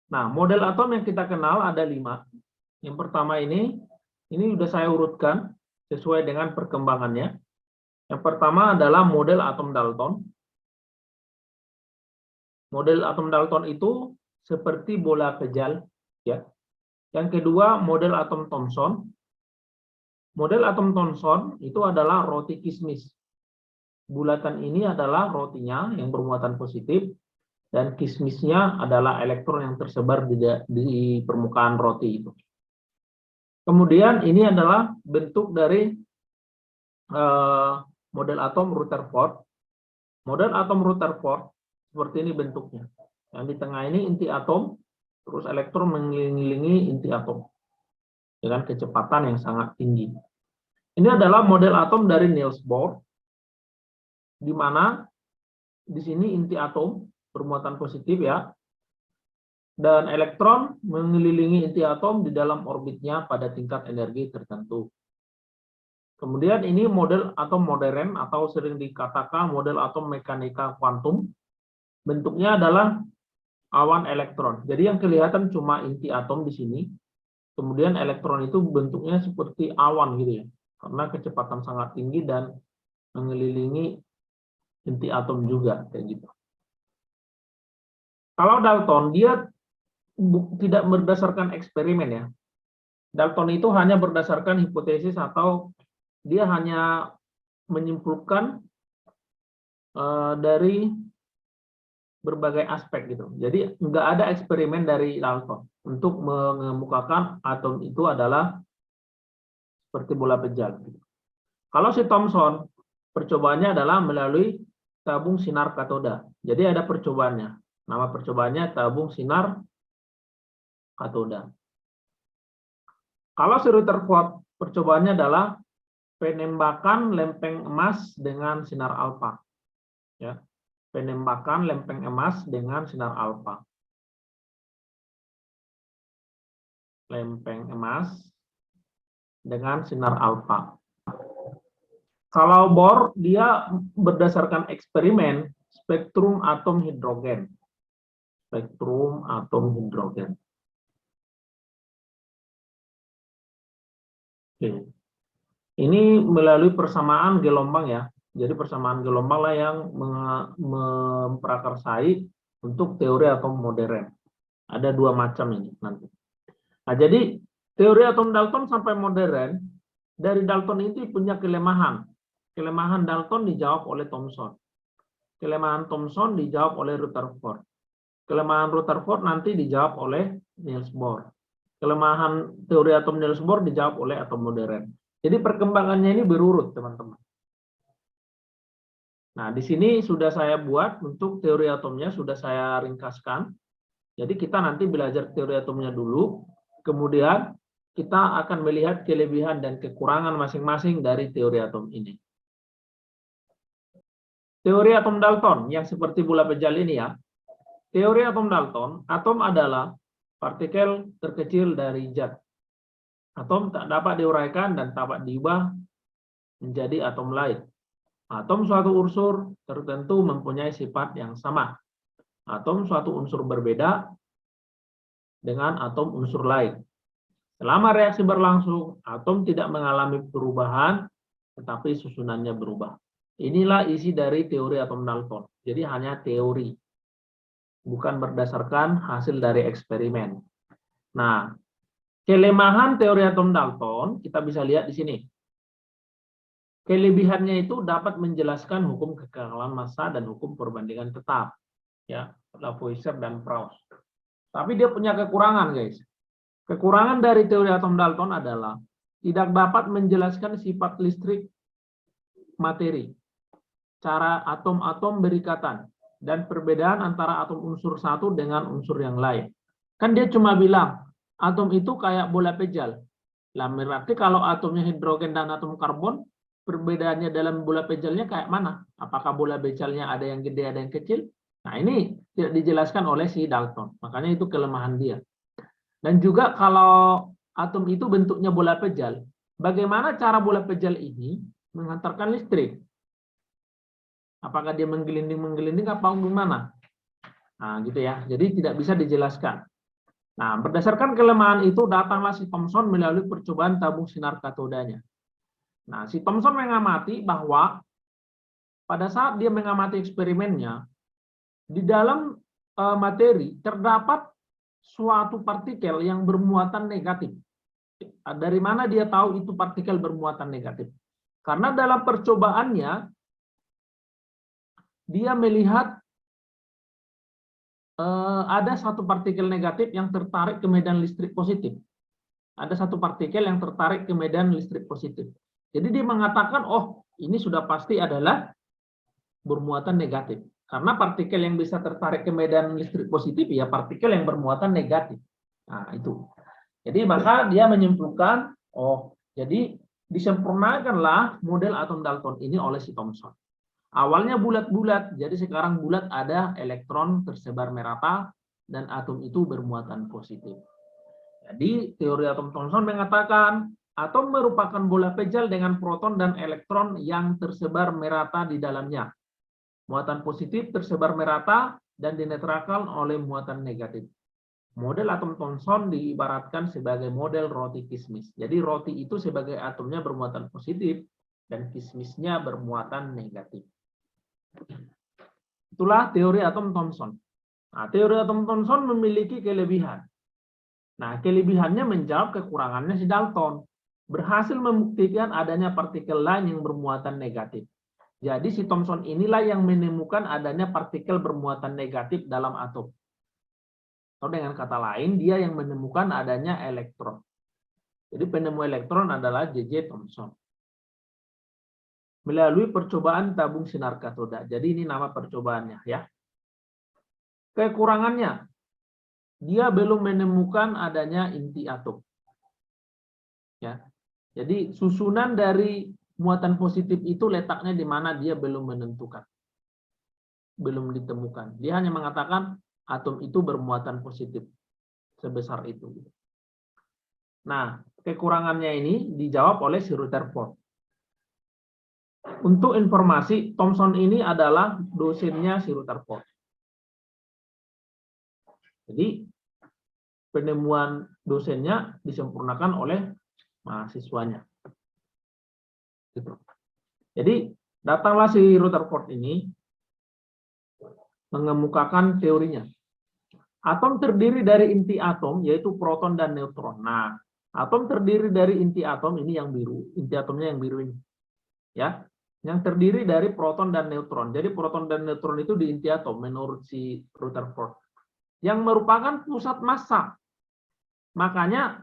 Nah, model atom yang kita kenal ada 5. Yang pertama ini sudah saya urutkan sesuai dengan perkembangannya. Yang pertama adalah model atom Dalton. Model atom Dalton itu seperti bola pejal, ya. Yang kedua, model atom Thomson. Model atom Thomson itu adalah roti kismis. Bulatan ini adalah rotinya yang bermuatan positif, dan kismisnya adalah elektron yang tersebar di permukaan roti itu. Kemudian ini adalah bentuk dari model atom Rutherford. Model atom Rutherford seperti ini bentuknya. Yang di tengah ini inti atom, terus elektron mengelilingi inti atom dengan kecepatan yang sangat tinggi. Ini adalah model atom dari Niels Bohr, di mana di sini inti atom bermuatan positif, ya, dan elektron mengelilingi inti atom di dalam orbitnya pada tingkat energi tertentu. Kemudian ini model atom modern atau sering dikatakan model atom mekanika kuantum. Bentuknya adalah awan elektron. Jadi yang kelihatan cuma inti atom di sini. Kemudian elektron itu bentuknya seperti awan gitu ya. Karena kecepatan sangat tinggi dan mengelilingi inti atom juga kayak gitu. Kalau Dalton dia tidak berdasarkan eksperimen ya. Dalton itu hanya berdasarkan hipotesis atau dia hanya menyimpulkan dari berbagai aspek gitu. Jadi nggak ada eksperimen dari Dalton untuk mengemukakan atom itu adalah seperti bola pejal. Kalau si Thomson, percobaannya adalah melalui tabung sinar katoda. Jadi ada percobaannya. Nama percobaannya tabung sinar katoda. Kalau si Rutherford, percobaannya adalah penembakan lempeng emas dengan sinar alfa. Ya, penembakan lempeng emas dengan sinar alfa. Lempeng emas dengan sinar alfa. Kalau Bohr, dia berdasarkan eksperimen spektrum atom hidrogen. Spektrum atom hidrogen. Oke. Ini melalui persamaan gelombang ya. Jadi persamaan gelombang lah yang memprakarsai untuk teori atom modern. Ada 2 macam ini nanti. Nah, jadi teori atom Dalton sampai modern, dari Dalton itu punya kelemahan. Kelemahan Dalton dijawab oleh Thomson. Kelemahan Thomson dijawab oleh Rutherford. Kelemahan Rutherford nanti dijawab oleh Niels Bohr. Kelemahan teori atom Niels Bohr dijawab oleh atom modern. Jadi perkembangannya ini berurut, teman-teman. Nah, di sini sudah saya buat untuk teori atomnya, sudah saya ringkaskan. Jadi kita nanti belajar teori atomnya dulu, kemudian kita akan melihat kelebihan dan kekurangan masing-masing dari teori atom ini. Teori atom Dalton yang seperti bola pejal ini ya. Teori atom Dalton, atom adalah partikel terkecil dari zat. Atom tak dapat diuraikan dan tak dapat diubah menjadi atom lain. Atom suatu unsur tertentu mempunyai sifat yang sama. Atom suatu unsur berbeda dengan atom unsur lain. Selama reaksi berlangsung, atom tidak mengalami perubahan, tetapi susunannya berubah. Inilah isi dari teori atom Dalton. Jadi hanya teori, bukan berdasarkan hasil dari eksperimen. Nah, kelemahan teori atom Dalton kita bisa lihat di sini. Kelebihannya itu dapat menjelaskan hukum kekekalan massa dan hukum perbandingan tetap, ya, Lavoisier dan Proust. Tapi dia punya kekurangan, guys. Kekurangan dari teori atom Dalton adalah tidak dapat menjelaskan sifat listrik materi, cara atom-atom berikatan, dan perbedaan antara atom unsur satu dengan unsur yang lain. Kan dia cuma bilang, atom itu kayak bola pejal. Lah, berarti kalau atomnya hidrogen dan atom karbon, perbedaannya dalam bola pejalnya kayak mana? Apakah bola pejalnya ada yang gede, ada yang kecil? Nah, ini tidak dijelaskan oleh si Dalton. Makanya itu kelemahan dia. Dan juga kalau atom itu bentuknya bola pejal, bagaimana cara bola pejal ini menghantarkan listrik? Apakah dia menggelinding-menggelinding apa gimana? Nah, gitu ya. Jadi tidak bisa dijelaskan. Nah, berdasarkan kelemahan itu, datanglah si Thomson melalui percobaan tabung sinar katodanya. Nah, si Thomson mengamati bahwa pada saat dia mengamati eksperimennya, di dalam materi terdapat suatu partikel yang bermuatan negatif. Dari mana dia tahu itu partikel bermuatan negatif? Karena dalam percobaannya, dia melihat ada satu partikel negatif yang tertarik ke medan listrik positif. Ada satu partikel yang tertarik ke medan listrik positif. Jadi dia mengatakan, oh ini sudah pasti adalah bermuatan negatif. Karena partikel yang bisa tertarik ke medan listrik positif, ya partikel yang bermuatan negatif. Nah itu. Jadi maka dia menyimpulkan, oh jadi disempurnakanlah model atom Dalton ini oleh si Thomson. Awalnya bulat-bulat, jadi sekarang bulat ada elektron tersebar merata dan atom itu bermuatan positif. Jadi teori atom Thomson mengatakan atom merupakan bola pejal dengan proton dan elektron yang tersebar merata di dalamnya. Muatan positif tersebar merata dan dinetralkan oleh muatan negatif. Model atom Thomson diibaratkan sebagai model roti kismis. Jadi roti itu sebagai atomnya bermuatan positif dan kismisnya bermuatan negatif. Itulah teori atom Thomson. Nah, teori atom Thomson memiliki kelebihan. Nah, kelebihannya menjawab kekurangannya si Dalton. Berhasil membuktikan adanya partikel lain yang bermuatan negatif. Jadi si Thomson inilah yang menemukan adanya partikel bermuatan negatif dalam atom. Atau dengan kata lain, dia yang menemukan adanya elektron. Jadi penemu elektron adalah J.J. Thomson. Melalui percobaan tabung sinar katoda. Jadi ini nama percobaannya ya. Kekurangannya, dia belum menemukan adanya inti atom. Ya. Jadi susunan dari muatan positif itu letaknya di mana dia belum menentukan. Belum ditemukan. Dia hanya mengatakan atom itu bermuatan positif sebesar itu. Nah, kekurangannya ini dijawab oleh si Rutherford. Untuk informasi, Thomson ini adalah dosennya si Rutherford. Jadi penemuan dosennya disempurnakan oleh mahasiswanya. Gitu. Jadi datanglah si Rutherford ini mengemukakan teorinya. Atom terdiri dari inti atom, yaitu proton dan neutron. Nah, atom terdiri dari inti atom ini yang biru, inti atomnya yang biru ini, ya, yang terdiri dari proton dan neutron. Jadi proton dan neutron itu di inti atom menurut si Rutherford, yang merupakan pusat massa. Makanya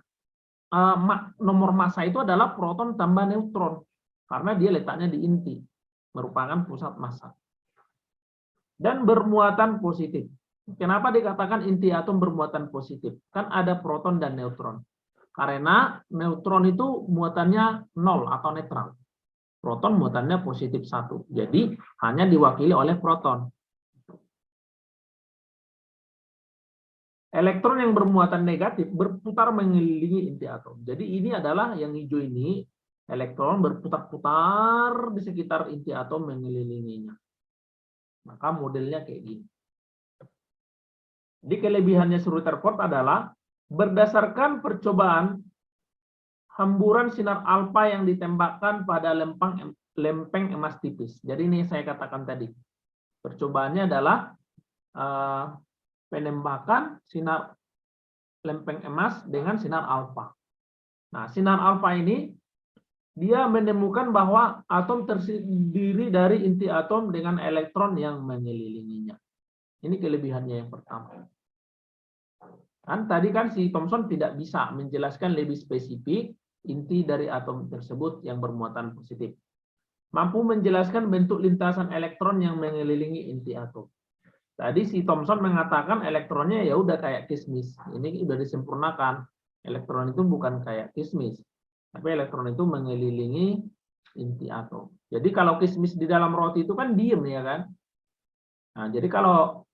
nomor massa itu adalah proton tambah neutron, karena dia letaknya di inti, merupakan pusat massa. Dan bermuatan positif. Kenapa dikatakan inti atom bermuatan positif? Kan ada proton dan neutron. Karena neutron itu muatannya 0 atau netral. Proton muatannya positif 1. Jadi hanya diwakili oleh proton. Elektron yang bermuatan negatif berputar mengelilingi inti atom. Jadi ini adalah yang hijau ini, elektron berputar-putar di sekitar inti atom mengelilinginya. Maka modelnya kayak gini. Jadi kelebihannya Rutherford adalah berdasarkan percobaan hamburan sinar alfa yang ditembakkan pada lempeng emas tipis. Jadi ini saya katakan tadi. Percobaannya adalah penembakan sinar lempeng emas dengan sinar alfa. Nah, sinar alfa ini dia menemukan bahwa atom terdiri dari inti atom dengan elektron yang mengelilinginya. Ini kelebihannya yang pertama. Kan tadi kan si Thomson tidak bisa menjelaskan lebih spesifik inti dari atom tersebut yang bermuatan positif. Mampu menjelaskan bentuk lintasan elektron yang mengelilingi inti atom. Tadi si Thomson mengatakan elektronnya ya udah kayak kismis. Ini udah disempurnakan. Elektron itu bukan kayak kismis, tapi elektron itu mengelilingi inti atom. Jadi kalau kismis di dalam roti itu kan diem ya kan. Nah, jadi kalau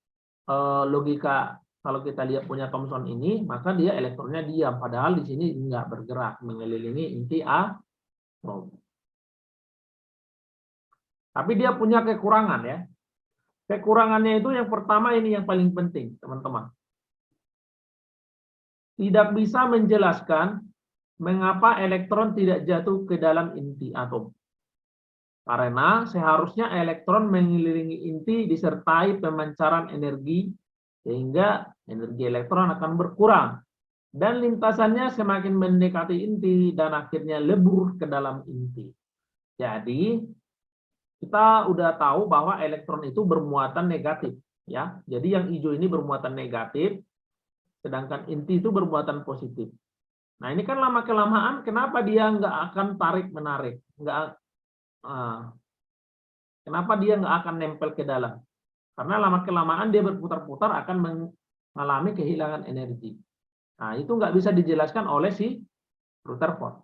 logika kalau kita lihat punya Thomson ini, maka dia elektronnya diam. Padahal di sini nggak bergerak, mengelilingi inti atom. Tapi dia punya kekurangan ya. Kekurangannya itu yang pertama ini yang paling penting, teman-teman. tidak bisa menjelaskan mengapa elektron tidak jatuh ke dalam inti atom. Karena seharusnya elektron mengelilingi inti disertai pemancaran energi, sehingga energi elektron akan berkurang. Dan lintasannya semakin mendekati inti dan akhirnya lebur ke dalam inti. Jadi, kita udah tahu bahwa elektron itu bermuatan negatif. Ya, jadi yang hijau ini bermuatan negatif, sedangkan inti itu bermuatan positif. Nah, ini kan lama-kelamaan, kenapa dia nggak akan tarik-menarik? Kenapa dia nggak akan nempel ke dalam? Karena lama-kelamaan dia berputar-putar akan mengalami kehilangan energi. Nah, itu nggak bisa dijelaskan oleh si Rutherford.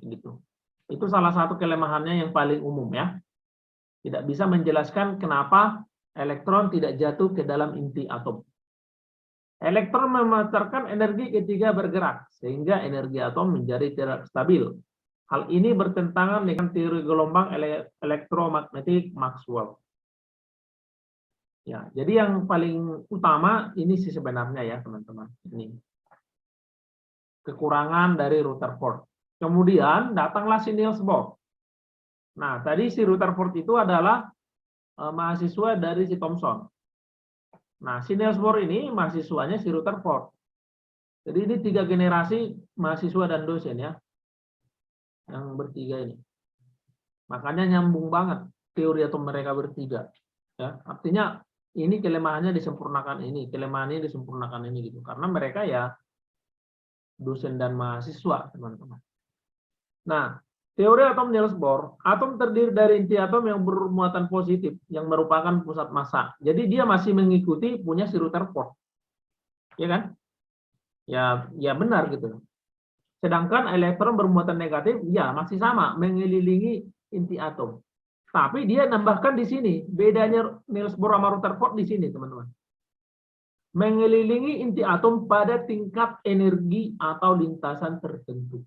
Gitu. Itu salah satu kelemahannya yang paling umum ya. Tidak bisa menjelaskan kenapa elektron tidak jatuh ke dalam inti atom. Elektron memancarkan energi ketika bergerak, sehingga energi atom menjadi tidak stabil. Hal ini bertentangan dengan teori gelombang elektromagnetik Maxwell. Ya, jadi yang paling utama ini sih sebenarnya ya teman-teman. Ini kekurangan dari Rutherford. Kemudian datanglah si Niels Bohr. Nah, tadi si Rutherford itu adalah mahasiswa dari si Thomson. Nah, si Niels Bohr ini mahasiswanya si Rutherford. Jadi ini 3 generasi mahasiswa dan dosen ya. Yang bertiga ini. Makanya nyambung banget teori atom mereka bertiga. Ya, artinya ini kelemahannya disempurnakan ini, kelemahan ini disempurnakan ini gitu. Karena mereka ya dosen dan mahasiswa, teman-teman. Nah, teori atom Niels Bohr, atom terdiri dari inti atom yang bermuatan positif, yang merupakan pusat massa. Jadi dia masih mengikuti punya si Rutherford. Ya kan? Ya benar gitu. Sedangkan elektron bermuatan negatif, ya masih sama, mengelilingi inti atom. Tapi dia nambahkan di sini, bedanya Niels Bohr sama Rutherford di sini, teman-teman. Mengelilingi inti atom pada tingkat energi atau lintasan tertentu.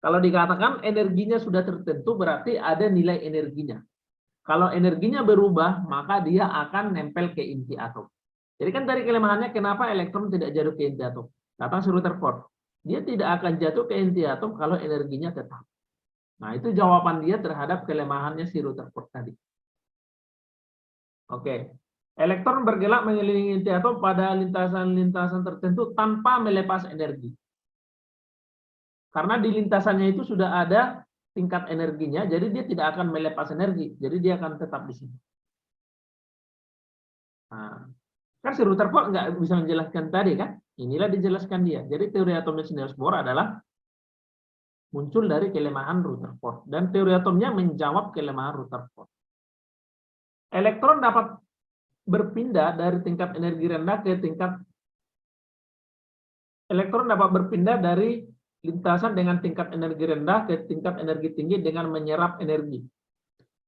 Kalau dikatakan energinya sudah tertentu, berarti ada nilai energinya. Kalau energinya berubah, maka dia akan nempel ke inti atom. Jadi kan dari kelemahannya, kenapa elektron tidak jatuh ke inti atom? Datang si Rutherford. Dia tidak akan jatuh ke inti atom kalau energinya tetap. Nah, itu jawaban dia terhadap kelemahannya si Rutherford tadi. Oke. Elektron bergerak mengelilingi inti atom pada lintasan-lintasan tertentu tanpa melepas energi. Karena di lintasannya itu sudah ada tingkat energinya, jadi dia tidak akan melepas energi. Jadi dia akan tetap di sini. Nah, kan si Rutherford nggak bisa menjelaskan tadi kan? Inilah dijelaskan dia. Jadi teori atomnya Niels Bohr adalah muncul dari kelemahan Rutherford. Dan teori atomnya menjawab kelemahan Rutherford. Elektron dapat berpindah dari tingkat energi rendah ke tingkat lintasan dengan tingkat energi rendah ke tingkat energi tinggi dengan menyerap energi.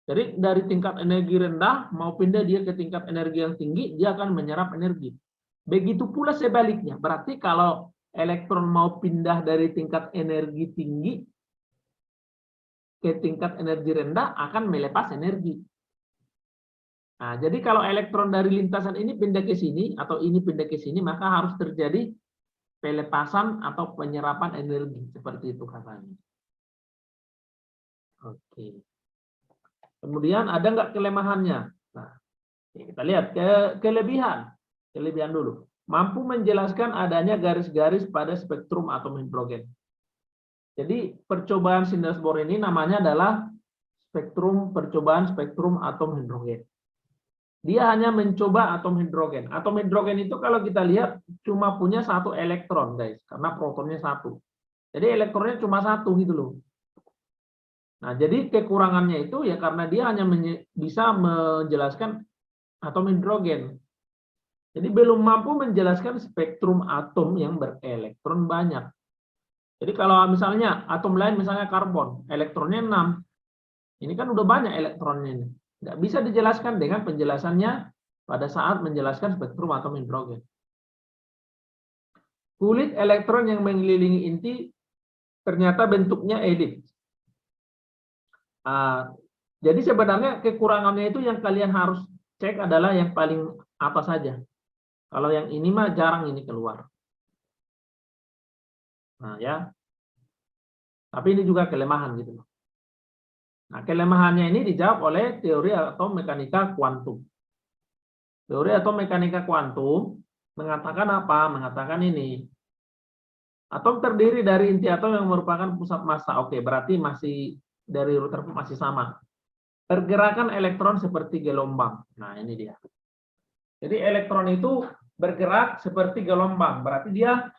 Jadi dari tingkat energi rendah mau pindah dia ke tingkat energi yang tinggi, dia akan menyerap energi. Begitu pula sebaliknya. Berarti kalau elektron mau pindah dari tingkat energi tinggi ke tingkat energi rendah akan melepas energi. Nah, jadi kalau elektron dari lintasan ini pindah ke sini atau ini pindah ke sini, maka harus terjadi pelepasan atau penyerapan energi, seperti itu katanya. Oke. Kemudian ada nggak kelemahannya? Nah, kita lihat kelebihan dulu. Mampu menjelaskan adanya garis-garis pada spektrum atom hidrogen. Jadi percobaan Niels Bohr ini namanya adalah percobaan spektrum atom hidrogen. Dia hanya mencoba atom hidrogen. Atom hidrogen itu kalau kita lihat cuma punya 1 elektron, guys, karena protonnya 1. Jadi elektronnya cuma 1 gitu loh. Nah, jadi kekurangannya itu ya karena dia hanya bisa menjelaskan atom hidrogen. Jadi belum mampu menjelaskan spektrum atom yang berelektron banyak. Jadi kalau misalnya atom lain, misalnya karbon, elektronnya 6. Ini kan udah banyak elektronnya ini. Nggak bisa dijelaskan dengan penjelasannya pada saat menjelaskan spektrum atom hidrogen. Kulit elektron yang mengelilingi inti ternyata bentuknya elips. Jadi sebenarnya kekurangannya itu yang kalian harus cek adalah yang paling atas saja. Kalau yang ini mah jarang ini keluar. Nah, ya. Tapi ini juga kelemahan gitu. Nah, kelemahannya ini dijawab oleh teori atau mekanika kuantum. Teori atau mekanika kuantum mengatakan apa? Mengatakan ini. Atom terdiri dari inti atom yang merupakan pusat massa. Oke, berarti masih dari Rutherford masih sama. Pergerakan elektron seperti gelombang. Nah, ini dia. Jadi elektron itu bergerak seperti gelombang. Berarti dia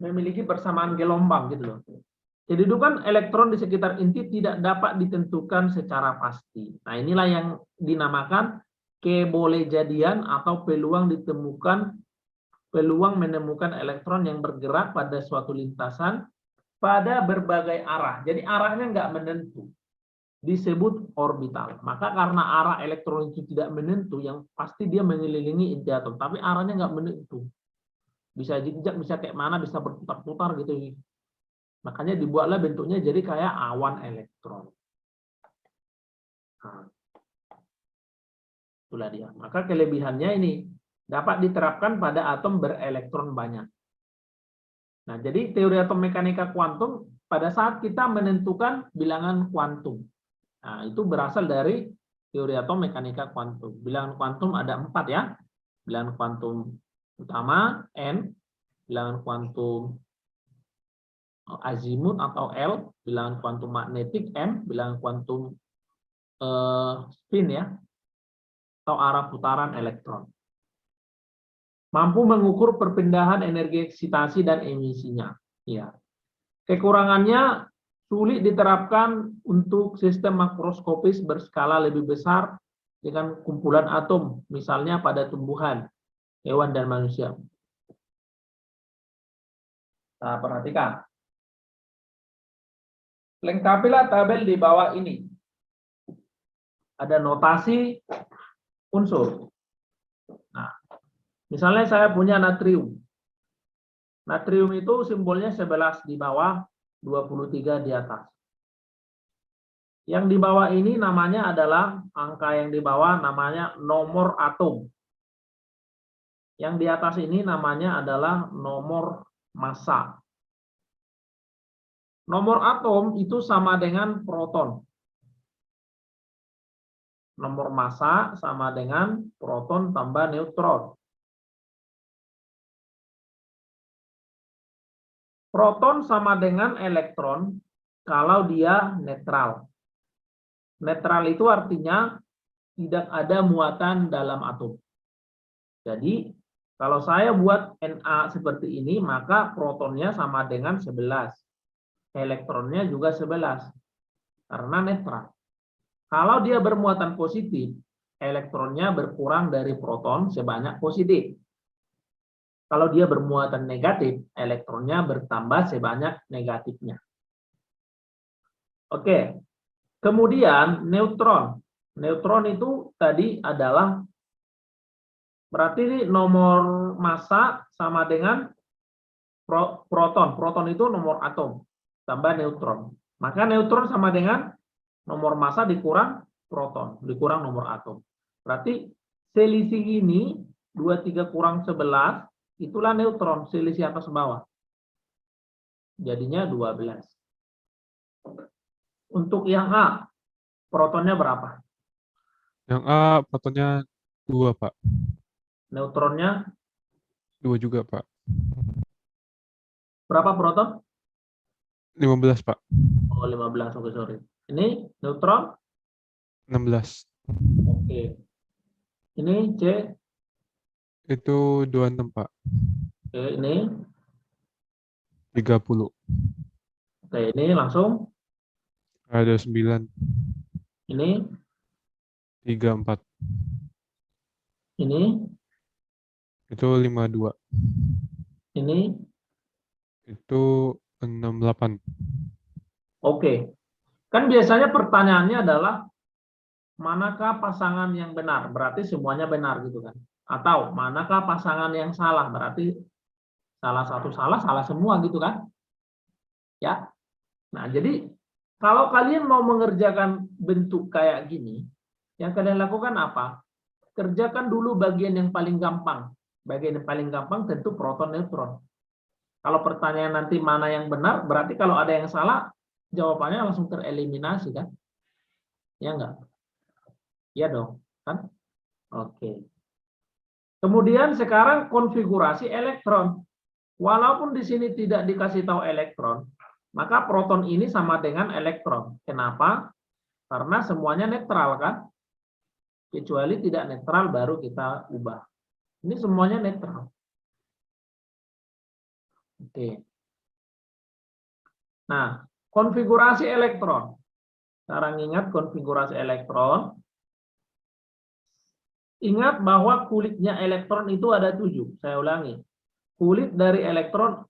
memiliki persamaan gelombang gitu loh. Kedudukan elektron di sekitar inti tidak dapat ditentukan secara pasti. Nah, inilah yang dinamakan kebolehjadian atau peluang menemukan elektron yang bergerak pada suatu lintasan pada berbagai arah. Jadi arahnya nggak menentu. Disebut orbital. Maka karena arah elektron itu tidak menentu, yang pasti dia mengelilingi inti atom. Tapi arahnya nggak menentu. Bisa zigzag, bisa kayak mana, bisa berputar-putar gitu. Makanya dibuatlah bentuknya jadi kayak awan elektron. Nah, itulah dia. Maka kelebihannya ini dapat diterapkan pada atom berelektron banyak. Nah, jadi teori atom mekanika kuantum pada saat kita menentukan bilangan kuantum. Nah, itu berasal dari teori atom mekanika kuantum. Bilangan kuantum ada 4 ya. Bilangan kuantum utama N, bilangan kuantum azimut atau L, bilangan kuantum magnetik M, bilangan kuantum spin ya, atau arah putaran elektron. Mampu mengukur perpindahan energi eksitasi dan emisinya. Ya. Kekurangannya sulit diterapkan untuk sistem makroskopis berskala lebih besar dengan kumpulan atom, misalnya pada tumbuhan, hewan, dan manusia. Nah, perhatikan. Lengkapilah tabel di bawah ini. Ada notasi unsur. Nah, misalnya saya punya natrium. Natrium itu simbolnya 11 di bawah, 23 di atas. Yang di bawah ini namanya adalah, angka yang di bawah namanya nomor atom. Yang di atas ini namanya adalah nomor massa. Nomor atom itu sama dengan proton. Nomor massa sama dengan proton tambah neutron. Proton sama dengan elektron kalau dia netral. Netral itu artinya tidak ada muatan dalam atom. Jadi, kalau saya buat Na seperti ini, maka protonnya sama dengan 11. Elektronnya juga 11. Karena netral. Kalau dia bermuatan positif, elektronnya berkurang dari proton sebanyak positif. Kalau dia bermuatan negatif, elektronnya bertambah sebanyak negatifnya. Oke, kemudian neutron. Neutron itu tadi adalah, berarti ini nomor massa sama dengan proton. Proton itu nomor atom, tambah neutron. Maka neutron sama dengan nomor massa dikurang proton, dikurang nomor atom. Berarti selisih ini, 23 kurang 11, itulah neutron, selisih atas bawah. Jadinya 12. Untuk yang A, protonnya berapa? Yang A protonnya 2, Pak. Neutronnya 2 juga, Pak. berapa proton? 15, Pak. Oh, 15. Oke, sorry. Ini neutron? 16. Oke. Ini C? Itu 26, Pak. Oke, ini? 30. Oke, ini langsung? Ada 9. Ini? 34. Ini? Itu 52. Ini? Itu 68. Oke. Kan biasanya pertanyaannya adalah, manakah pasangan yang benar? Berarti semuanya benar gitu kan. Atau manakah pasangan yang salah? Berarti salah satu salah, salah semua gitu kan. Ya. Nah, jadi kalau kalian mau mengerjakan bentuk kayak gini, yang kalian lakukan apa? Kerjakan dulu bagian yang paling gampang. Bagian yang paling gampang tentu proton neutron. Kalau pertanyaan nanti mana yang benar, berarti kalau ada yang salah, jawabannya langsung tereliminasi kan? Ya enggak? Ya dong, kan? Oke. Kemudian sekarang konfigurasi elektron. Walaupun di sini tidak dikasih tahu elektron, maka proton ini sama dengan elektron. Kenapa? Karena semuanya netral kan? Kecuali tidak netral baru kita ubah. Ini semuanya netral. Oke. Nah, konfigurasi elektron. Sekarang ingat konfigurasi elektron. Ingat bahwa kulitnya elektron itu ada 7. Saya ulangi. Kulit dari elektron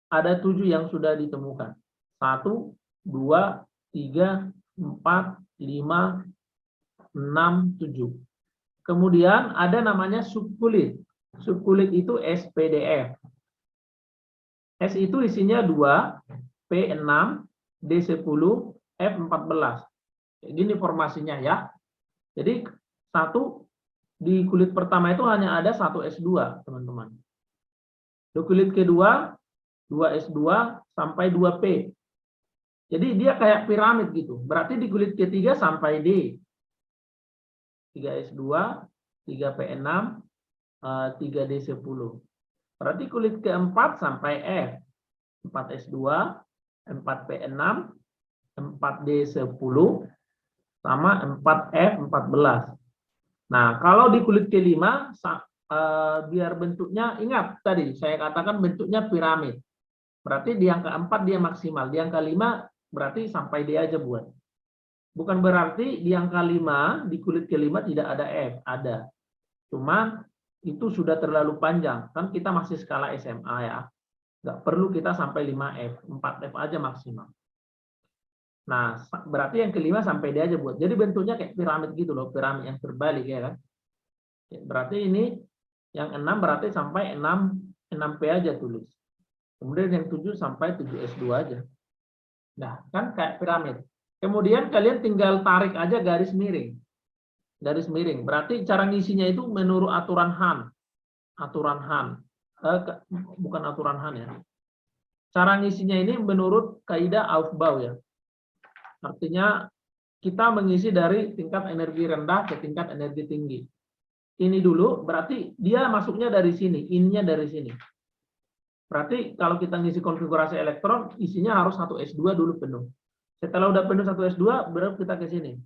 ada 7 yang sudah ditemukan. 1, 2, 3, 4, 5, 6, 7. Kemudian ada namanya subkulit. Subkulit itu SPDF. S itu isinya 2, P6, D10, F14. Ini formasinya ya. Jadi di kulit pertama itu hanya ada 1 S2, teman-teman. Di kulit kedua 2S2 sampai 2P. Jadi dia kayak piramid gitu. Berarti di kulit ketiga sampai D. 3S2, 3P6, 3D10. Berarti kulit keempat sampai F. 4S2, 4P6, 4D10, sama 4F14. Nah, kalau di kulit kelima, biar bentuknya, ingat tadi saya katakan bentuknya piramid. Berarti di angka 4 dia maksimal, di angka 5 berarti sampai D aja buat. Bukan berarti di angka 5, di kulit kelima tidak ada F, ada. Cuman itu sudah terlalu panjang, kan kita masih skala SMA ya. Nggak perlu kita sampai 5F, 4F aja maksimal. Nah, berarti yang kelima sampai D aja buat. Jadi bentuknya kayak piramid gitu loh, piramid yang terbalik ya kan. Berarti ini yang 6 berarti sampai 6P aja tulis. Kemudian yang 7 sampai 7S2 aja. Nah, kan kayak piramid. Kemudian kalian tinggal tarik aja garis miring. Garis miring. Berarti cara ngisinya itu menurut aturan Han. Aturan Han. Bukan aturan Han ya. Cara ngisinya ini menurut kaidah Aufbau ya. Artinya kita mengisi dari tingkat energi rendah ke tingkat energi tinggi. Ini dulu berarti dia masuknya dari sini, ininya dari sini. Berarti kalau kita ngisi konfigurasi elektron, isinya harus 1S2 dulu penuh. Setelah udah penuh 1S2, baru kita ke sini.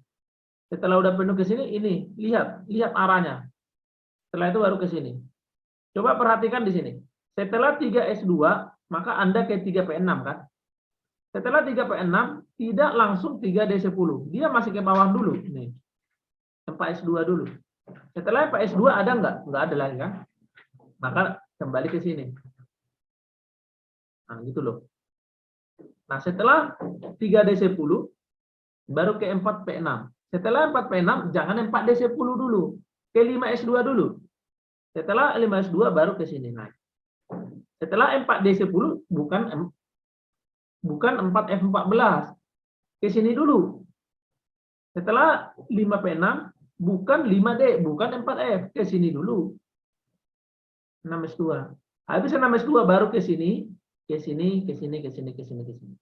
Setelah udah penuh ke sini, ini lihat arahnya. Setelah itu baru ke sini. Coba perhatikan di sini. Setelah 3S2, maka Anda ke 3P6 kan? Setelah 3P6, tidak langsung 3D10. Dia masih ke bawah dulu. Nih. 4S2 dulu. Setelah 4S2 ada nggak? Nggak ada lagi kan? Maka kembali ke sini. Nah, gitu loh. Nah, setelah 3D10, baru ke 4P6. Setelah 4P6, jangan 4D10 dulu. Ke 5S2 dulu. Setelah 5S2, baru ke sini naik. Setelah 4D10, bukan 4F14. Ke sini dulu. Setelah 5P6, bukan 5D, bukan 4F. Ke sini dulu. 6S2. Habis 6S2 baru ke sini, ke sini, ke sini, ke sini, ke sini, ke sini.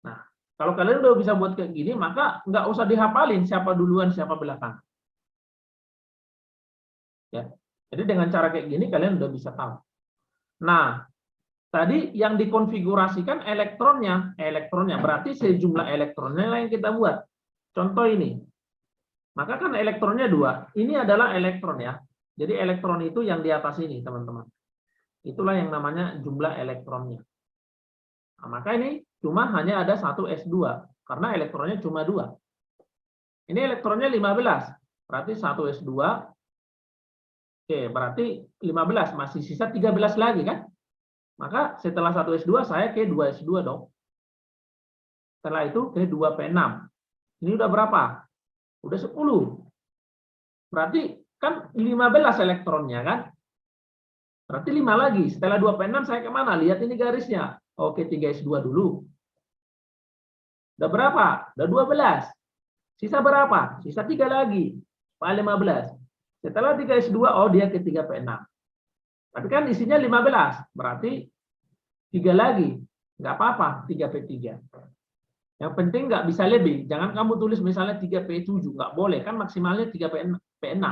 Nah, kalau kalian udah bisa buat kayak gini, maka nggak usah dihafalin siapa duluan, siapa belakang. Ya. Jadi dengan cara kayak gini kalian udah bisa tahu. Nah, tadi yang dikonfigurasikan elektronnya berarti sejumlah elektronnya yang kita buat. Contoh ini. Maka kan elektronnya 2. Ini adalah elektron ya. Jadi elektron itu yang di atas ini, teman-teman. Itulah yang namanya jumlah elektronnya. Nah, maka ini cuma hanya ada 1S2 karena elektronnya cuma 2. Ini elektronnya 15. Berarti 1S2. Oke, berarti 15 masih sisa 13 lagi kan? Maka setelah 1S2 saya ke 2S2 dong. Setelah itu ke 2P6. Ini udah berapa? Udah 10. Berarti kan 15 elektronnya kan? Berarti 5 lagi. Setelah 2P6 saya kemana? Lihat ini garisnya. Oke, 3S2 dulu. Udah berapa? Udah 12. Sisa berapa? Sisa 3 lagi. 15. Setelah 3S2, oh dia ke 3P6. Tapi kan isinya 15, berarti 3 lagi. Nggak apa-apa, 3P3. Yang penting nggak bisa lebih. Jangan kamu tulis misalnya 3P7, nggak boleh. Kan maksimalnya 3P6.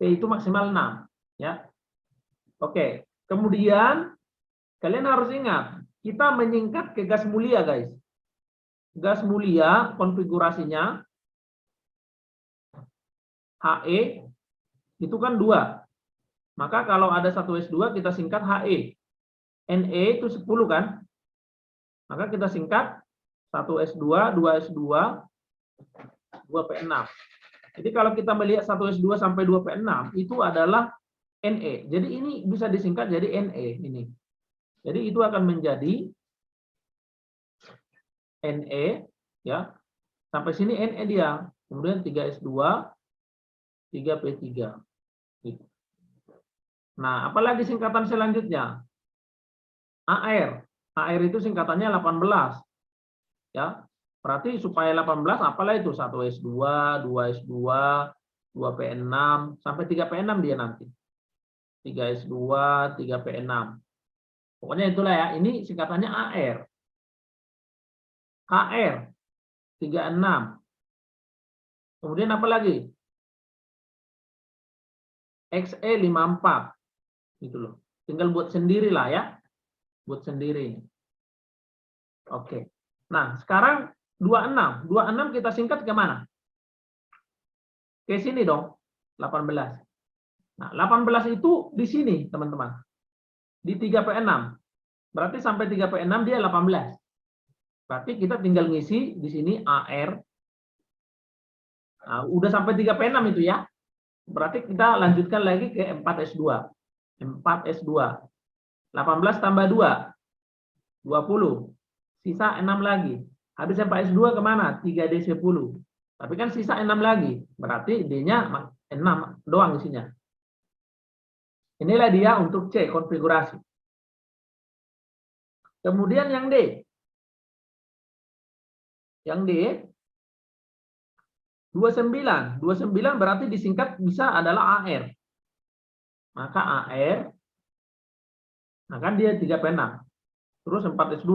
P itu maksimal 6. Ya. Oke. Kemudian, kalian harus ingat, kita menyingkat ke gas mulia, guys. Gas mulia, konfigurasinya, HE, itu kan 2. Maka kalau ada 1S2, kita singkat HE. NE itu 10 kan? Maka kita singkat 1S2, 2S2, 2P6. Jadi kalau kita melihat 1S2 sampai 2P6, itu adalah NE. Jadi ini bisa disingkat jadi NE. Ini. Jadi itu akan menjadi NE. Ya. Sampai sini NE dia. Kemudian 3S2, 3P3. Gitu. Nah, apalagi singkatan selanjutnya? AR. AR itu singkatannya 18. Ya. Berarti supaya 18 apalah itu? 1S2, 2S2, 2P6 sampai 3P6 dia nanti. 3S2, 3P6. Pokoknya itulah ya. Ini singkatannya AR. KR 36. Kemudian apa lagi? XE54. Gitu loh. Tinggal buat sendiri lah ya. Buat sendiri. Oke. Nah, sekarang 26. 26 kita singkat ke mana? Ke sini dong. 18. Nah, 18 itu di sini, teman-teman. Di 3P6. Berarti sampai 3P6 dia 18. Berarti kita tinggal ngisi di sini AR. Nah, udah sampai 3P6 itu ya. Berarti kita lanjutkan lagi ke 4S2. 4S2. 18 tambah 2. 20. Sisa 6 lagi. Habis 4S2 kemana? 3D10. Tapi kan sisa 6 lagi. Berarti D-nya 6 doang isinya. Inilah dia untuk C, konfigurasi. Kemudian yang D. Yang D, 29. 29 berarti disingkat bisa adalah AR. Maka AR, nah kan dia 3P6. Terus 4S2.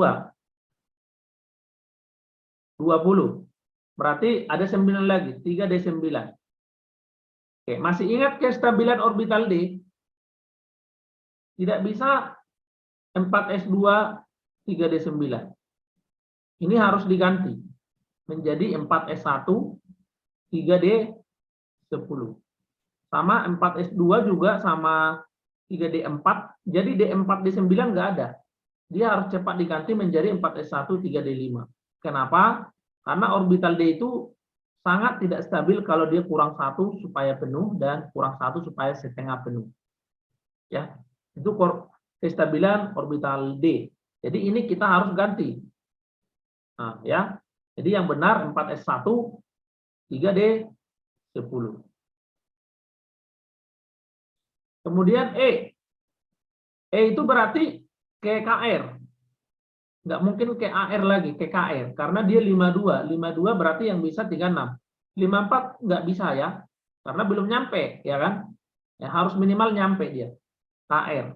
20. Berarti ada 9 lagi, 3D9. Oke, masih ingat kestabilan orbital D? Tidak bisa 4S2, 3D9. Ini harus diganti menjadi 4S1, 3D10. Sama 4S2 juga sama 3D4. Jadi D4, D9 nggak ada. Dia harus cepat diganti menjadi 4S1, 3D5. Kenapa? Karena orbital D itu sangat tidak stabil kalau dia kurang 1 supaya penuh dan kurang 1 supaya setengah penuh. Ya, itu kestabilan orbital D. Jadi ini kita harus ganti. Nah, ya. Jadi yang benar 4S1, 3D10. Kemudian E. E itu berarti KKR. Nggak mungkin ke AR lagi, ke KR. Karena dia 52. 52 berarti yang bisa 36. 54 nggak bisa ya. Karena belum nyampe, ya kan? Ya, harus minimal nyampe dia. KR.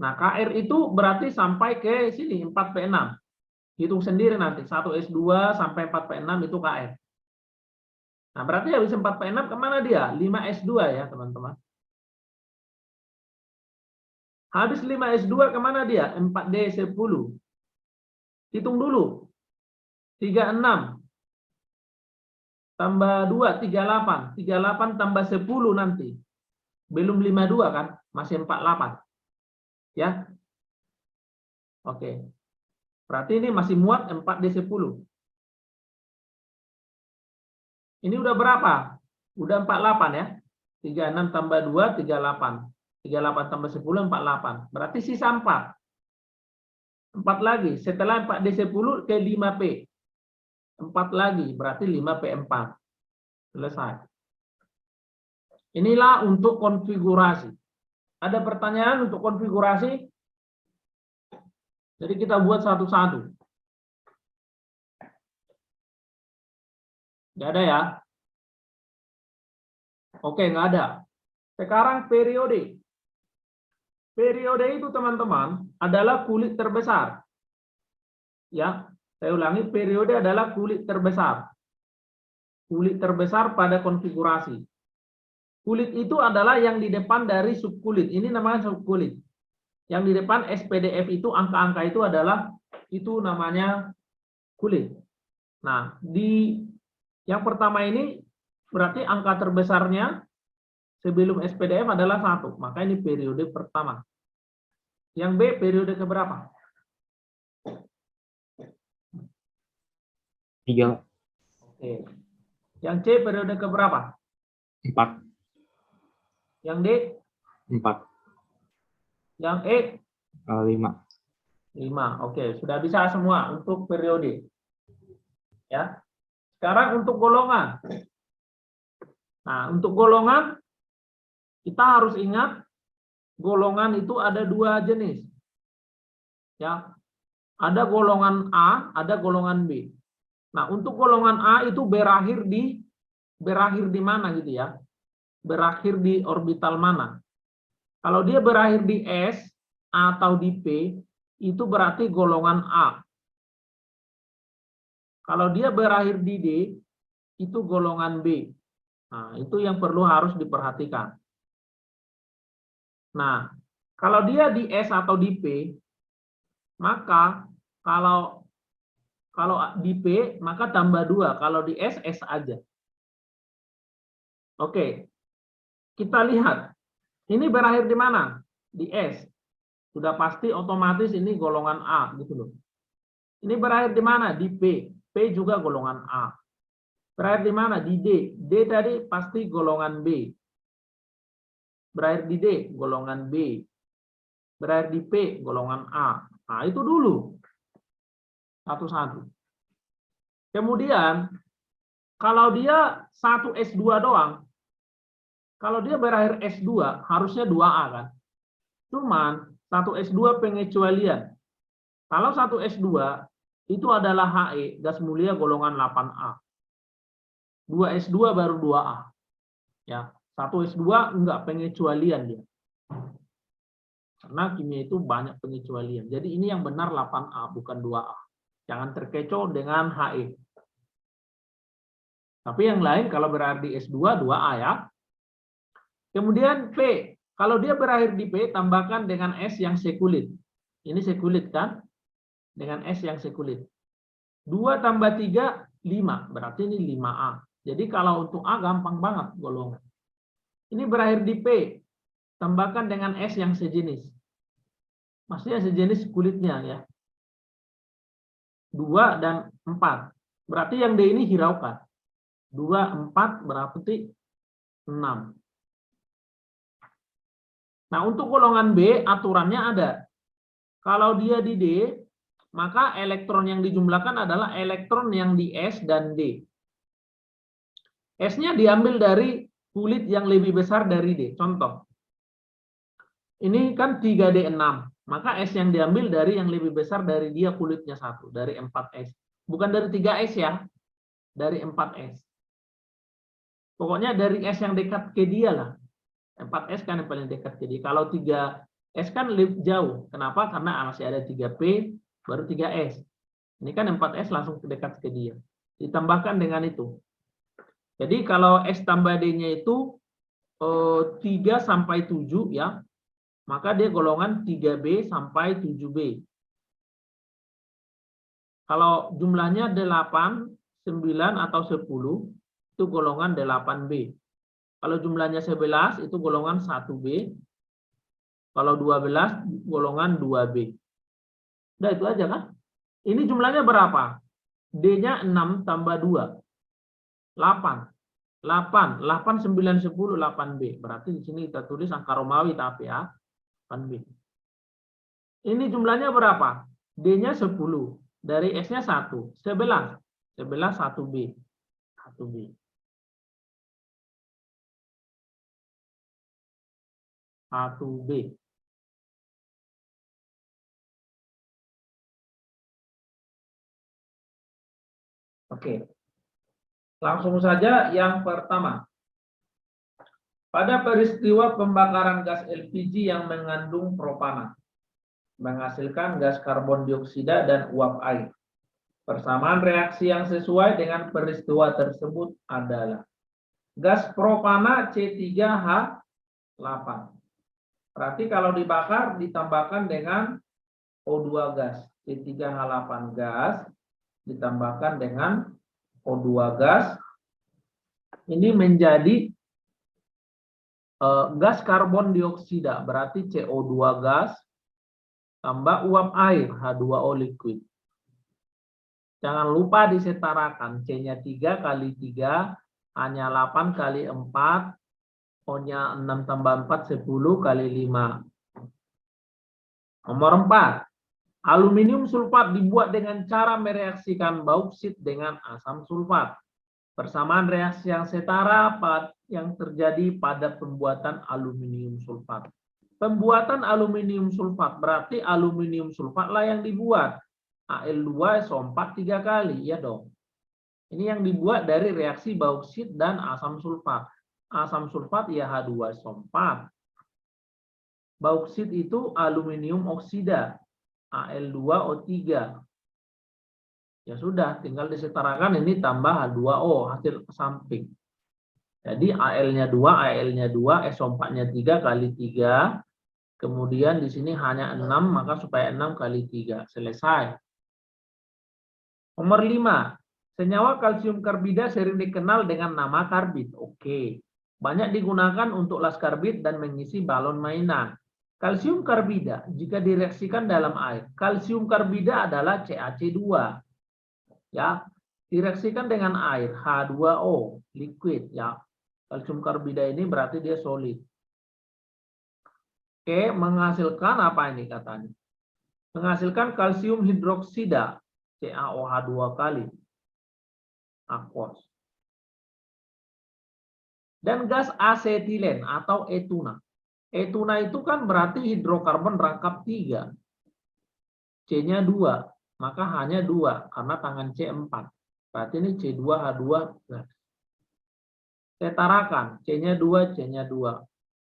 Nah, KR itu berarti sampai ke sini, 4P6. Hitung sendiri nanti. 1S2 sampai 4P6 itu KR. Nah, berarti habis 4P6 kemana dia? 5S2 ya, teman-teman. Habis 5S2 kemana dia? 4D10. Hitung dulu. 36. Tambah 2, 38. 38 tambah 10 nanti. Belum 52 kan? Masih 48. Ya. Oke. Berarti ini masih muat 4D10. Ini udah berapa? Udah 48 ya. 36 tambah 2, 38. 38 tambah 10, 48. Berarti sisa 4. 4 lagi. Setelah 4D10 ke 5P. 4 lagi. Berarti 5P4. Selesai. Inilah untuk konfigurasi. Ada pertanyaan untuk konfigurasi? Jadi kita buat satu-satu. Nggak ada ya? Oke, nggak ada. Sekarang periode. Periode itu teman-teman adalah kulit terbesar. Ya, saya ulangi, periode adalah kulit terbesar. Kulit terbesar pada konfigurasi. Kulit itu adalah yang di depan dari subkulit. Ini namanya subkulit. Yang di depan SPDF itu, angka-angka itu adalah, itu namanya kulit. Nah, di yang pertama ini berarti angka terbesarnya sebelum SPDF adalah 1. Maka ini periode pertama. Yang B periode keberapa? 3. Oke. Yang C periode keberapa? 4. Yang D? 4. Yang E? 5. 5. Oke, sudah bisa semua untuk periode. Ya. Sekarang untuk golongan. Nah, untuk golongan kita harus ingat golongan itu ada 2 jenis. Ya. Ada golongan A, ada golongan B. Nah, untuk golongan A itu berakhir di mana gitu ya? Berakhir di orbital mana? Kalau dia berakhir di S atau di P, itu berarti golongan A. Kalau dia berakhir di D, itu golongan B. Nah, itu yang perlu harus diperhatikan. Nah, kalau dia di S atau di P, maka kalau di P, maka tambah 2. Kalau di S, S aja. Oke, kita lihat. Ini berakhir di mana? Di S. Sudah pasti otomatis ini golongan A, gitu loh. Ini berakhir di mana? Di P. P juga golongan A. Berakhir di mana? Di D. D tadi pasti golongan B. Berakhir di D, golongan B. Berakhir di P, golongan A. Nah, itu dulu. Satu-satu. Kemudian, kalau dia 1 S2 doang, kalau dia berakhir S2, harusnya 2A kan? Cuman, 1 S2 pengecualian. Kalau 1 S2, itu adalah HE, gas mulia golongan 8A. 2 S2 baru 2A. Ya, 1 S2 enggak pengecualian dia. Karena kimia itu banyak pengecualian. Jadi ini yang benar 8A, bukan 2A. Jangan terkecoh dengan HE. Tapi yang lain kalau berarti S2, 2A ya. Kemudian P. Kalau dia berakhir di P, tambahkan dengan S yang sekulit. Ini sekulit kan? Dengan S yang sekulit. 2 tambah 3, 5. Berarti ini 5A. Jadi kalau untuk A gampang banget golongan. Ini berakhir di P. Tambahkan dengan S yang sejenis. Maksudnya sejenis kulitnya ya. 2 dan 4. Berarti yang D ini hiraukan. 2, 4 berarti 6. Nah, untuk golongan B, aturannya ada. Kalau dia di D, maka elektron yang dijumlahkan adalah elektron yang di S dan D. S-nya diambil dari kulit yang lebih besar dari D. Contoh. Ini kan 3D6. Maka S yang diambil dari yang lebih besar dari dia kulitnya 1. Dari 4S. Bukan dari 3S ya. Dari 4S. Pokoknya dari S yang dekat ke dia lah. 4S kan yang paling dekat ke dia. Kalau 3S kan lebih jauh. Kenapa? Karena masih ada 3P, baru 3S. Ini kan 4S langsung dekat ke dia. Ditambahkan dengan itu. Jadi kalau S tambah D-nya itu 3 sampai 7 ya. Maka dia golongan 3B sampai 7B. Kalau jumlahnya 8, 9, atau 10, itu golongan 8B. Kalau jumlahnya 11, itu golongan 1B. Kalau 12, golongan 2B. Udah itu aja kan? Ini jumlahnya berapa? D-nya 6 tambah 2. 8. 8, 9, 10, 8B. Berarti di sini kita tulis angka Romawi tapi ya. 8B. Ini jumlahnya berapa? D-nya 10. Dari S-nya 1. 11. 11, 1B. 1B. Oke. Langsung saja yang pertama. Pada peristiwa pembakaran gas LPG yang mengandung propana, menghasilkan gas karbon dioksida dan uap air. Persamaan reaksi yang sesuai dengan peristiwa tersebut adalah gas propana C3H8. Berarti kalau dibakar ditambahkan dengan O2 gas. C3H8 gas ditambahkan dengan O2 gas. Ini menjadi gas karbon dioksida, berarti CO2 gas tambah uap air H2O liquid. Jangan lupa disetarakan, C-nya 3 kali 3 hanya 8 kali 4, O-nya 6 tambah 4 10 kali 5. Nomor 4, aluminium sulfat dibuat dengan cara mereaksikan bauksit dengan asam sulfat. Persamaan reaksi yang setara yang terjadi pada pembuatan aluminium sulfat. Pembuatan aluminium sulfat berarti aluminium sulfat lah yang dibuat. Al2SO4 3 kali, ya dong. Ini yang dibuat dari reaksi bauksit dan asam sulfat. Asam sulfat ya H2SO4. Bauksit itu aluminium oksida, Al2O3. Ya sudah, tinggal disetarakan ini tambah H2O, hasil samping. Jadi Al-nya 2, Al-nya 2, SO4-nya 3 kali 3. Kemudian di sini hanya 6, maka supaya 6 kali 3. Selesai. Nomor 5. Senyawa kalsium karbida sering dikenal dengan nama karbid. Oke. Banyak digunakan untuk las karbid dan mengisi balon mainan. Kalsium karbida jika direaksikan dalam air. Kalsium karbida adalah CaC2. Ya, direaksikan dengan air H2O liquid ya. Kalsium karbida ini berarti dia solid. Oke, menghasilkan apa ini katanya? Menghasilkan kalsium hidroksida CaOH2 kali. Aquos. Dan gas asetilen atau etuna. Etuna itu kan berarti hidrokarbon rangkap 3. C-nya 2. Maka hanya 2 karena tangan C4. Berarti ini C2H2. Setarakan. C-nya 2, C-nya 2.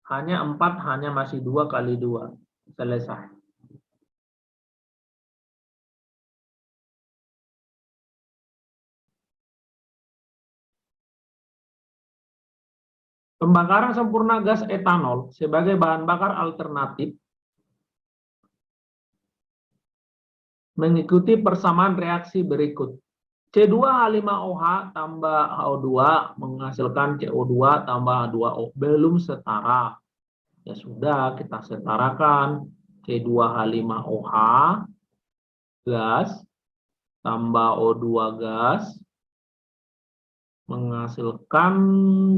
Hanya 4, hanya masih 2 kali 2. Selesai. Pembakaran sempurna gas etanol sebagai bahan bakar alternatif mengikuti persamaan reaksi berikut. C2H5OH tambah HO2 menghasilkan CO2 tambah H2O. Belum setara. Ya sudah, kita setarakan. C2H5OH gas tambah O2 gas menghasilkan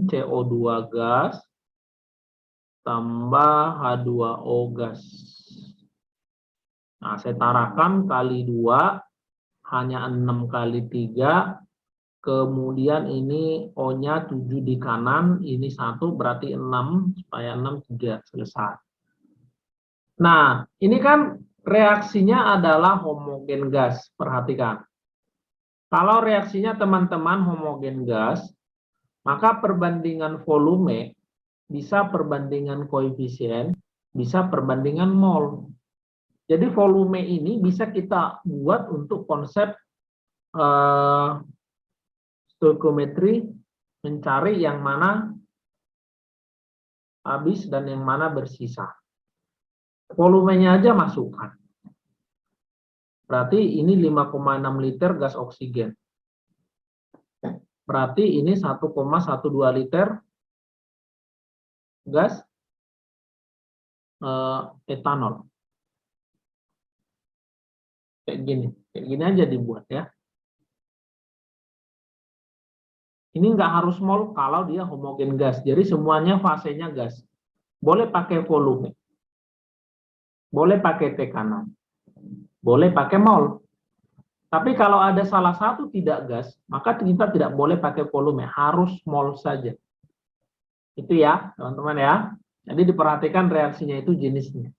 CO2 gas tambah H2O gas. Nah, setarakan kali 2 hanya 6 kali 3. Kemudian ini O-nya 7 di kanan, ini 1 berarti 6, supaya 6 3 selesai. Nah, ini kan reaksinya adalah homogen gas, perhatikan. Kalau reaksinya teman-teman homogen gas, maka perbandingan volume bisa perbandingan koefisien, bisa perbandingan mol. Jadi volume ini bisa kita buat untuk konsep stoikiometri, mencari yang mana habis dan yang mana bersisa. Volumenya aja masukkan. Berarti ini 5,6 liter gas oksigen. Berarti ini 1,12 liter gas etanol. Kayak gini aja dibuat ya. Ini nggak harus mol kalau dia homogen gas. Jadi semuanya fasenya gas. Boleh pakai volume. Boleh pakai tekanan. Boleh pakai mol. Tapi kalau ada salah satu tidak gas, maka kita tidak boleh pakai volume, harus mol saja. Itu ya, teman-teman ya. Jadi diperhatikan reaksinya itu jenisnya.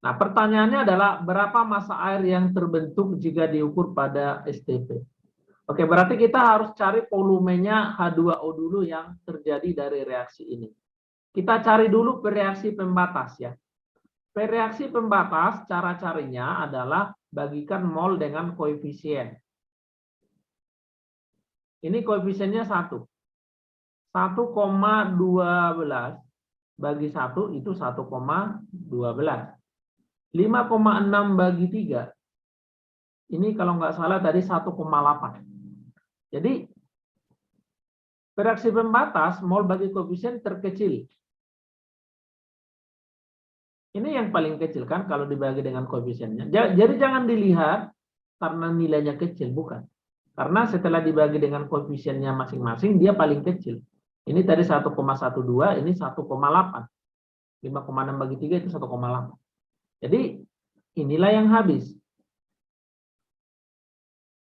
Nah, pertanyaannya adalah berapa massa air yang terbentuk jika diukur pada STP? Oke, berarti kita harus cari volumenya H2O dulu yang terjadi dari reaksi ini. Kita cari dulu bereaksi pembatas ya. Bereaksi pembatas, cara carinya adalah bagikan mol dengan koefisien. Ini koefisiennya 1. 1,12 bagi 1 itu 1,12. 5,6 bagi 3. Ini kalau nggak salah tadi 1,8. Jadi bereaksi pembatas, mol bagi koefisien terkecil. Ini yang paling kecil kan kalau dibagi dengan koefisiennya. Jadi jangan dilihat karena nilainya kecil, bukan. Karena setelah dibagi dengan koefisiennya masing-masing, dia paling kecil. Ini tadi 1,12, ini 1,8. 5,6 bagi 3 itu 1,8. Jadi inilah yang habis.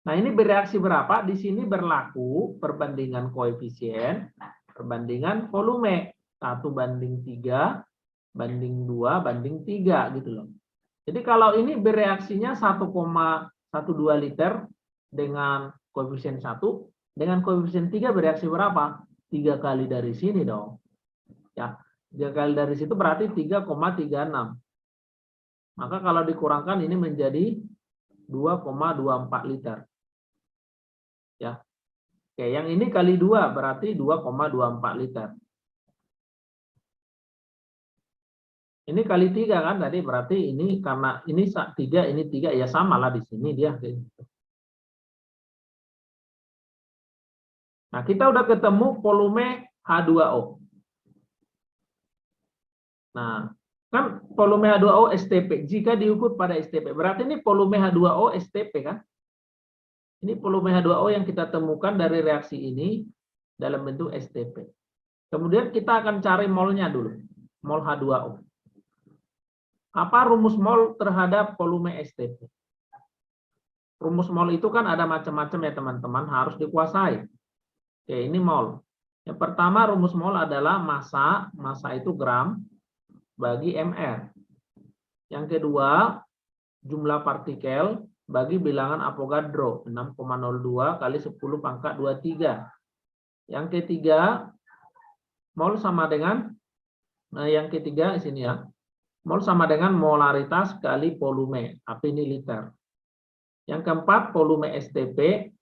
Nah ini bereaksi berapa? Di sini berlaku perbandingan koefisien, perbandingan volume. 1:3, banding 2, banding 3 gitu loh. Jadi kalau ini bereaksinya 1,12 liter dengan koefisien 1, dengan koefisien 3 bereaksi berapa? 3 kali dari sini dong. Ya, 3 kali dari situ berarti 3,36. Maka kalau dikurangkan ini menjadi 2,24 liter. Ya. Oke, yang ini kali 2 berarti 2,24 liter. Ini kali 3 kan tadi berarti ini karena ini 3 ini 3 ya sama lah di sini dia. Nah, kita udah ketemu volume H2O. Nah, kan volume H2O STP. Jika diukur pada STP, berarti ini volume H2O STP kan? Ini volume H2O yang kita temukan dari reaksi ini dalam bentuk STP. Kemudian kita akan cari molnya dulu. Mol H2O. Apa rumus mol terhadap volume STP? Rumus mol itu kan ada macam-macam ya teman-teman, harus dikuasai. Oke, ini mol. Yang pertama rumus mol adalah massa itu gram bagi mr. Yang kedua, jumlah partikel bagi bilangan Avogadro, 6,02 kali 10 pangkat 23. Yang ketiga, mol sama dengan, yang ketiga di sini ya, mol sama dengan molaritas kali volume, tapi ini liter. Yang keempat, volume STP,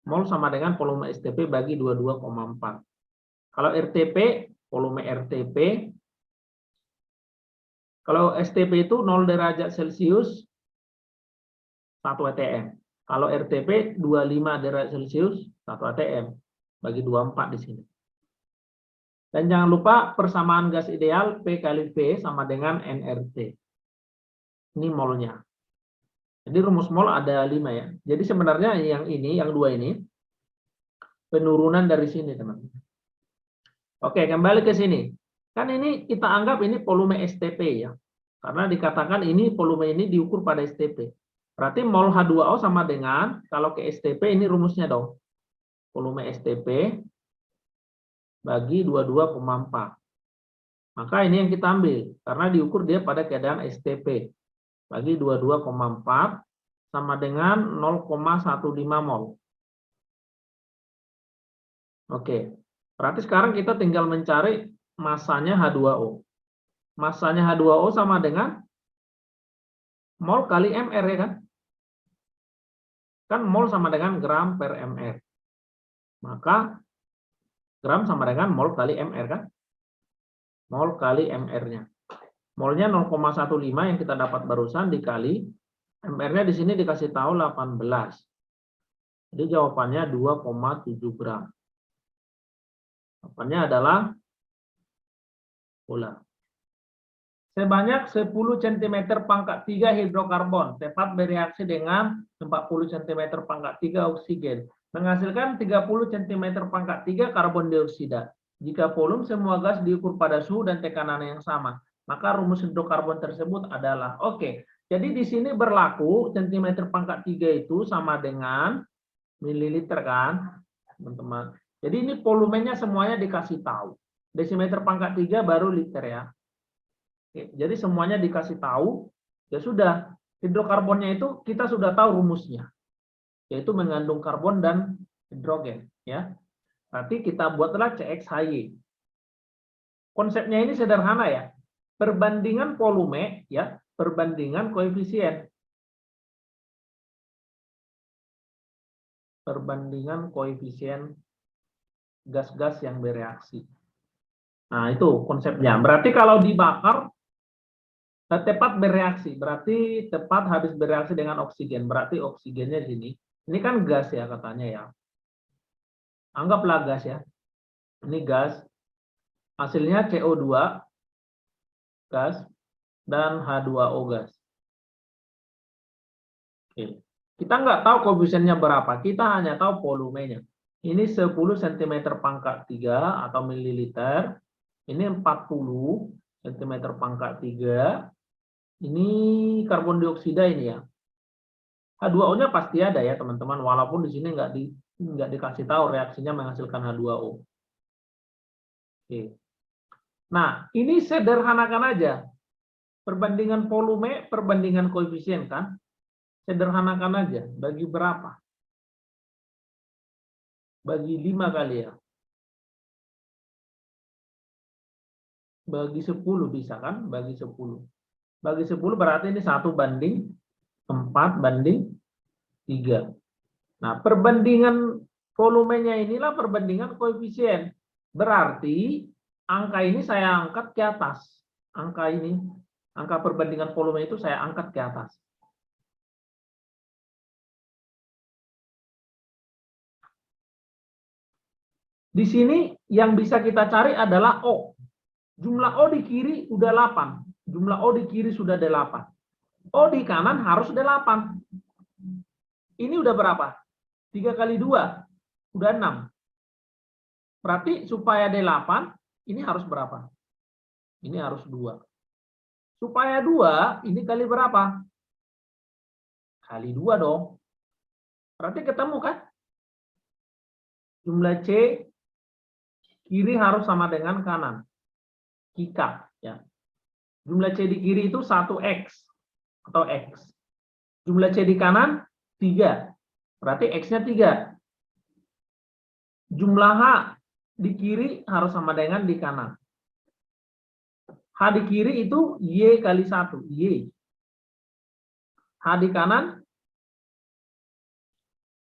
mol sama dengan volume STP bagi 22,4. Kalau RTP, volume RTP, kalau STP itu 0 derajat Celcius, 1 atm. Kalau RTP 25 derajat Celcius, 1 atm. Bagi 24 di sini. Dan jangan lupa persamaan gas ideal P kali V sama dengan nRT. Ini molnya. Jadi rumus mol ada 5 ya. Jadi sebenarnya yang ini, yang 2 ini, penurunan dari sini teman-teman. Oke, kembali ke sini. Kan ini kita anggap ini volume STP ya. Karena dikatakan ini volume ini diukur pada STP. Berarti mol H2O sama dengan, kalau ke STP ini rumusnya dong. Volume STP bagi 22,4. Maka ini yang kita ambil. Karena diukur dia pada keadaan STP. Bagi 22,4 sama dengan 0,15 mol. Oke. Berarti sekarang kita tinggal mencari masanya H2O. Masanya H2O sama dengan mol kali mr ya kan? Kan mol sama dengan gram per mr. Maka gram sama dengan mol kali mr kan? Mol kali mr-nya. Molnya 0,15 yang kita dapat barusan dikali mr-nya di sini dikasih tahu 18. Jadi jawabannya 2,7 gram. Jawabannya adalah bola. Sebanyak 10 cm pangkat 3 hidrokarbon tepat bereaksi dengan 40 cm pangkat 3 oksigen. Menghasilkan 30 cm pangkat 3 karbon dioksida. Jika volume semua gas diukur pada suhu dan tekanan yang sama, maka rumus hidrokarbon tersebut adalah oke. Jadi di sini berlaku cm pangkat 3 itu sama dengan mililiter kan, teman-teman. Jadi ini volumenya semuanya dikasih tahu. Desimeter pangkat 3 baru liter ya. Oke, jadi semuanya dikasih tahu, ya sudah. Hidrokarbonnya itu kita sudah tahu rumusnya, yaitu mengandung karbon dan hidrogen. Ya, berarti kita buatlah CXHY. Konsepnya ini sederhana ya. Perbandingan volume ya, perbandingan koefisien. Perbandingan koefisien gas-gas yang bereaksi. Nah, itu konsepnya. Berarti kalau dibakar tepat bereaksi, berarti tepat habis bereaksi dengan oksigen. Berarti oksigennya di sini. Ini kan gas ya katanya ya. Anggaplah gas ya. Ini gas. Hasilnya CO2 gas dan H2O gas. Oke. Kita nggak tahu koefisiennya berapa. Kita hanya tahu volumenya. Ini 10 cm pangkat 3 atau mililiter. Ini 40 cm pangkat 3. Ini karbon dioksida ini ya. H2O-nya pasti ada ya teman-teman, walaupun di sini nggak dikasih tahu reaksinya menghasilkan H2O. Oke. Nah, ini sederhanakan aja. Perbandingan volume, perbandingan koefisien kan. Sederhanakan aja. Bagi berapa? Bagi 5 kali ya. Bagi 10 bisa kan? Bagi 10. Bagi 10 berarti ini 1:4:3. Nah, perbandingan volumenya inilah perbandingan koefisien. Berarti angka ini saya angkat ke atas. Angka ini, angka perbandingan volume itu saya angkat ke atas. Di sini yang bisa kita cari adalah O. Jumlah O di kiri udah 8. Jumlah O di kiri sudah 8. O di kanan harus 8. Ini udah berapa? 3 kali 2. Udah 6. Berarti supaya 8, ini harus berapa? Ini harus 2. Supaya 2, ini kali berapa? Kali 2 dong. Berarti ketemu kan? Jumlah C kiri harus sama dengan kanan. Kika. Ya. Jumlah C di kiri itu 1X atau X. Jumlah C di kanan 3. Berarti X-nya 3. Jumlah H di kiri harus sama dengan di kanan. H di kiri itu Y kali 1. Y. H di kanan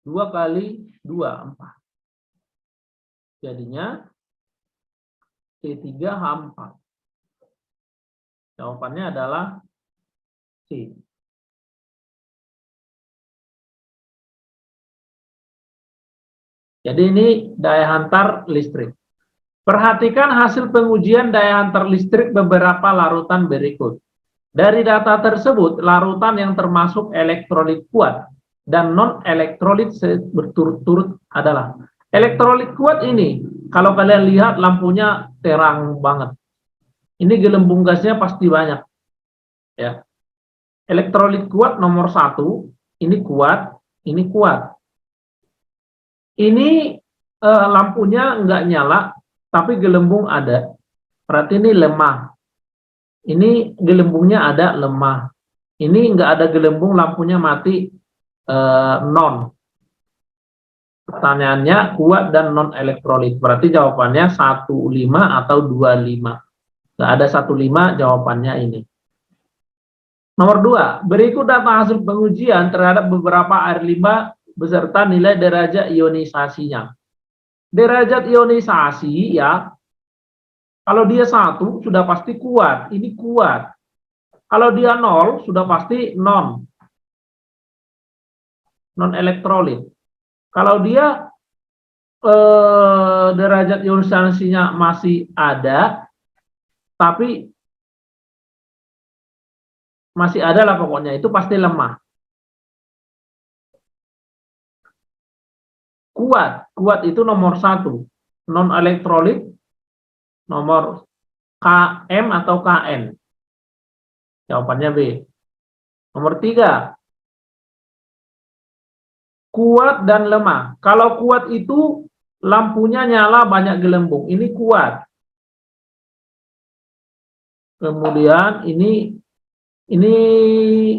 2 kali 2, 4. Jadinya C3H4. Jawabannya adalah C. Jadi ini daya hantar listrik. Perhatikan hasil pengujian daya hantar listrik beberapa larutan berikut. Dari data tersebut, larutan yang termasuk elektrolit kuat dan non-elektrolit berturut-turut adalah elektrolit kuat ini. Kalau kalian lihat lampunya terang banget. Ini gelembung gasnya pasti banyak. Ya. Elektrolit kuat nomor 1, ini kuat, ini kuat. Ini lampunya nggak nyala, tapi gelembung ada. Berarti ini lemah. Ini gelembungnya ada, lemah. Ini nggak ada gelembung, lampunya mati, non. Pertanyaannya kuat dan non elektrolit. Berarti jawabannya 15 atau 25. Nggak ada 15, jawabannya ini. Nomor 2, berikut data hasil pengujian terhadap beberapa air limbah beserta nilai derajat ionisasinya. Derajat ionisasi ya, kalau dia 1 sudah pasti kuat, ini kuat. Kalau dia 0 sudah pasti non elektrolit. Kalau dia derajat ionisasinya masih ada, tapi masih ada lah pokoknya, itu pasti lemah. Kuat itu nomor 1. Non elektrolit nomor KM atau KN. Jawabannya B. Nomor 3. Kuat dan lemah. Kalau kuat itu lampunya nyala banyak gelembung. Ini kuat. Kemudian ini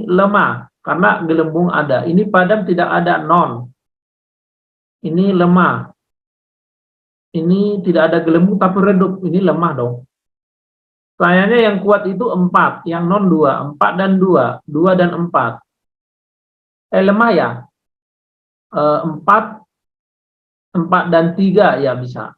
lemah karena gelembung ada. Ini padam tidak ada, non. Ini lemah. Ini tidak ada gelembung tapi redup. Ini lemah dong. Sayangnya yang kuat itu 4, yang non 2, 4 dan 2, 2 dan 4. Lemah ya. 4 dan 3 ya bisa.